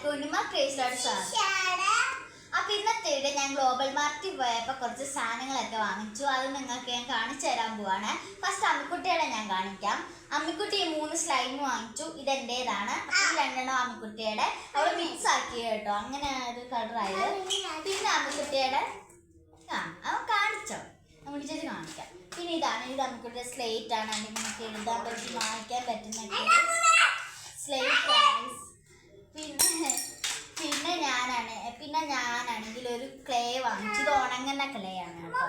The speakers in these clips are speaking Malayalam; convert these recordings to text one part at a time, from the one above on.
പൂർണിമ ക്രേസിലോട്ട് സ്വാഗതം. അപ്പൊ ഇന്നത്തെ വീഡിയോ ഞാൻ ഗ്ലോബൽ മാർട്ടിൽ പോയപ്പോൾ കുറച്ച് സാധനങ്ങളൊക്കെ വാങ്ങിച്ചു. അത് നിങ്ങൾക്ക് ഞാൻ കാണിച്ചു തരാൻ പോവാണ്. ഫസ്റ്റ് അമ്മിക്കുട്ടിയുടെ ഞാൻ കാണിക്കാം. അമ്മിക്കുട്ടി 3 സ്ലൈം വാങ്ങിച്ചു. ഇതെന്റേതാണ്. അപ്പൊ 2 അമ്മിക്കുട്ടിയുടെ അവൾ മിക്സ് ആക്കി കേട്ടോ, അങ്ങനെ ഒരു കളറായത്. പിന്നെ അമ്മിക്കുട്ടിയുടെ അവൻ കാണിച്ചോ, നമ്മുടെ ചേച്ചി കാണിക്കാം. പിന്നെ ഇത് അമ്മിക്കുട്ടിയുടെ സ്ലേറ്റ് ആണ്. നിങ്ങൾക്ക് എഴുതാൻ പറ്റി വാങ്ങിക്കാൻ പറ്റുന്ന സ്ലേറ്റ്. പിന്നെ ഞാനാണെങ്കിൽ ഒരു ക്ലേ വാങ്ങിച്ചു. ഇത് ഉണങ്ങുന്ന ക്ലേ ആണ് കേട്ടോ.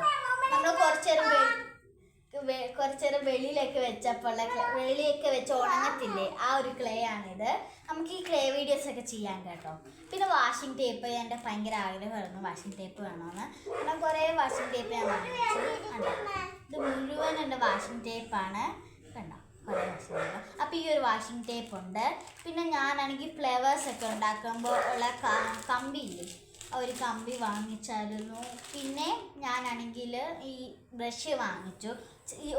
നമ്മൾ കുറച്ചേരം വെളിയിലൊക്കെ വെച്ചപ്പോൾ വെളിയൊക്കെ വെച്ച് ഉണങ്ങത്തില്ലേ, ആ ഒരു ക്ലേ ആണിത്. നമുക്ക് ഈ ക്ലേ വീഡിയോസ് ഒക്കെ ചെയ്യാൻ കേട്ടോ. പിന്നെ വാഷിംഗ് ടേപ്പ്, എൻ്റെ ഭയങ്കര ആഗ്രഹമായിരുന്നു വാഷിംഗ് ടേപ്പ് വേണമെന്ന്. കാരണം കുറേ വാഷിംഗ് ടേപ്പ് ഞാൻ വാങ്ങിച്ചു. ഇത് മുഴുവൻ എൻ്റെ വാഷിംഗ് ടേപ്പാണ് കണ്ടോ, കുറേ വാഷിംഗ് ടേപ്പ്. അപ്പോൾ ഈ ഒരു വാഷിംഗ് ടേപ്പ് ഉണ്ട്. പിന്നെ ഞാനാണെങ്കിൽ ഫ്ലവേഴ്സ് ഒക്കെ ഉണ്ടാക്കുമ്പോൾ ഉള്ള കമ്പിയില്ലേ, ഒരു കമ്പി വാങ്ങിച്ചായിരുന്നു. പിന്നെ ഞാനാണെങ്കിൽ ഈ ബ്രഷ് വാങ്ങിച്ചു.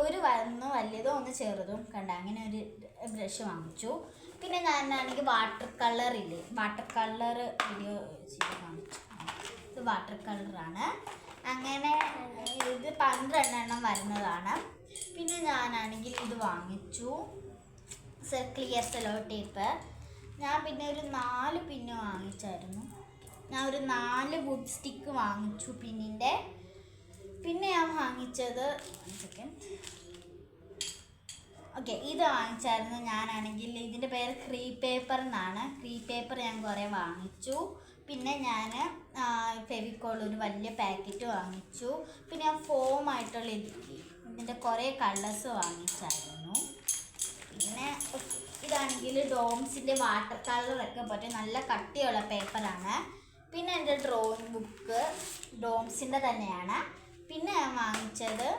ഒന്ന് വലിയതും ഒന്ന് ചെറുതും കണ്ട, അങ്ങനെ ഒരു ബ്രഷ് വാങ്ങിച്ചു. പിന്നെ ഞാനാണെങ്കിൽ വാട്ടർ കളറില്ലേ, വാട്ടർ കളർ വീഡിയോ ചെയ്ത് കാണിച്ചു. ഇത് വാട്ടർ കളറാണ്. അങ്ങനെ ഇത് 12 എണ്ണം വരുന്നതാണ്. പിന്നെ ഞാനാണെങ്കിൽ ഇത് വാങ്ങിച്ചു, ക്ലിയർ സെല്ലോ ടേപ്പ്. ഞാൻ പിന്നെ ഒരു 4 പിന്ന് വാങ്ങിച്ചായിരുന്നു. ഞാൻ ഒരു 4 വുഡ് സ്റ്റിക്ക് വാങ്ങിച്ചു പിന്നിൻ്റെ. പിന്നെ ഞാൻ വാങ്ങിച്ചത് ഇത് വാങ്ങിച്ചായിരുന്നു. ഞാനാണെങ്കിൽ ഇതിൻ്റെ പേര് ക്രീപ്പ് പേപ്പർ എന്നാണ്. ക്രീപ്പ് പേപ്പർ ഞാൻ കുറേ വാങ്ങിച്ചു. പിന്നെ ഞാൻ ഫെവിക്കോൾ ഒരു വലിയ പാക്കറ്റ് വാങ്ങിച്ചു. പിന്നെ ഞാൻ ഫോമായിട്ടുള്ള ഇതിൻ്റെ കുറേ കളേഴ്സ് വാങ്ങിച്ചായിരുന്നു. പിന്നെ ഇതാണെങ്കിൽ ഡോംസിൻ്റെ വാട്ടർ കളറൊക്കെ പറ്റിയ നല്ല കട്ടിയുള്ള പേപ്പറാണ്. പിന്നെ എൻ്റെ ഡ്രോയിങ് ബുക്ക് ഡോംസിൻ്റെ തന്നെയാണ്. പിന്നെ ഞാൻ വാങ്ങിച്ചത്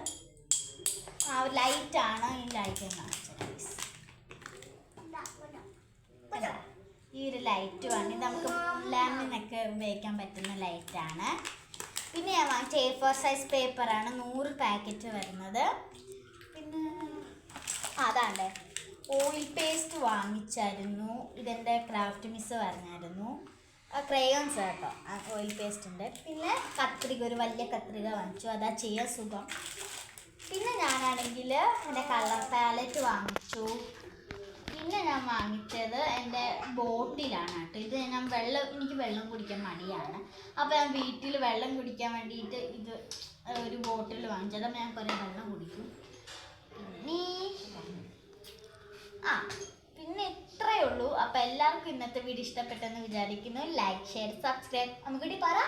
ലൈറ്റാണ്. ഈ ലൈറ്റ് ഞാൻ കാണിച്ചത്, ഈ ഒരു ലൈറ്റ് വാങ്ങി നമുക്ക് ലാമ്പിനൊക്കെ ഉപയോഗിക്കാൻ പറ്റുന്ന ലൈറ്റാണ്. പിന്നെ ഞാൻ വാങ്ങിച്ച A4 സൈസ് പേപ്പറാണ്, 100 പാക്കറ്റ് വരുന്നത്. പിന്നെ അതാണ്ടേ ഓയിൽ പേസ്റ്റ് വാങ്ങിച്ചായിരുന്നു. ഇതെൻ്റെ ക്രാഫ്റ്റ് മിസ് പറഞ്ഞായിരുന്നു. ക്രയോൺസ് കേട്ടോ, ഓയിൽ പേസ്റ്റ് ഉണ്ട്. പിന്നെ കത്രിക, ഒരു വലിയ കത്രിക വാങ്ങിച്ചു, അതാ ചെയ്യാൻ സുഖം. പിന്നെ ഞാനാണെങ്കിൽ എൻ്റെ കളർ പാലറ്റ് വാങ്ങിച്ചു. പിന്നെ ഞാൻ വാങ്ങിച്ചത് എൻ്റെ ബോട്ടിലാണ് കേട്ടോ. ഇത് ഞാൻ എനിക്ക് വെള്ളം കുടിക്കാൻ മടിയാണ്. അപ്പോൾ ഞാൻ വീട്ടിൽ വെള്ളം കുടിക്കാൻ വേണ്ടിയിട്ട് ഇത് ഒരു ബോട്ടിൽ വാങ്ങിച്ചത്. അപ്പോൾ ഞാൻ കുറേ വെള്ളം കുടിക്കും. പിന്നെ ഇത്രയേ ഉള്ളൂ. അപ്പോൾ എല്ലാവർക്കും ഇന്നത്തെ വീഡിയോ ഇഷ്ടപ്പെട്ടെന്ന് വിചാരിക്കുന്നു. Like, share, subscribe. നമുക്കിടി പറ,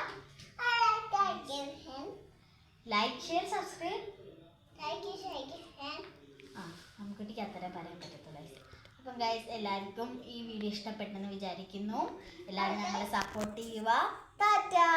ലൈക്ക്, ഷെയർ, സബ്സ്ക്രൈബ്. നമുക്കിട്ടിക്ക് അത്ര പറയാൻ പറ്റത്തുള്ളൂ. അപ്പം ഗൈസ്, എല്ലാവർക്കും ഈ വീഡിയോ ഇഷ്ടപ്പെട്ടെന്ന് വിചാരിക്കുന്നു. എല്ലാവരും ഞങ്ങളെ സപ്പോർട്ട് ചെയ്യുക. ടാറ്റാ.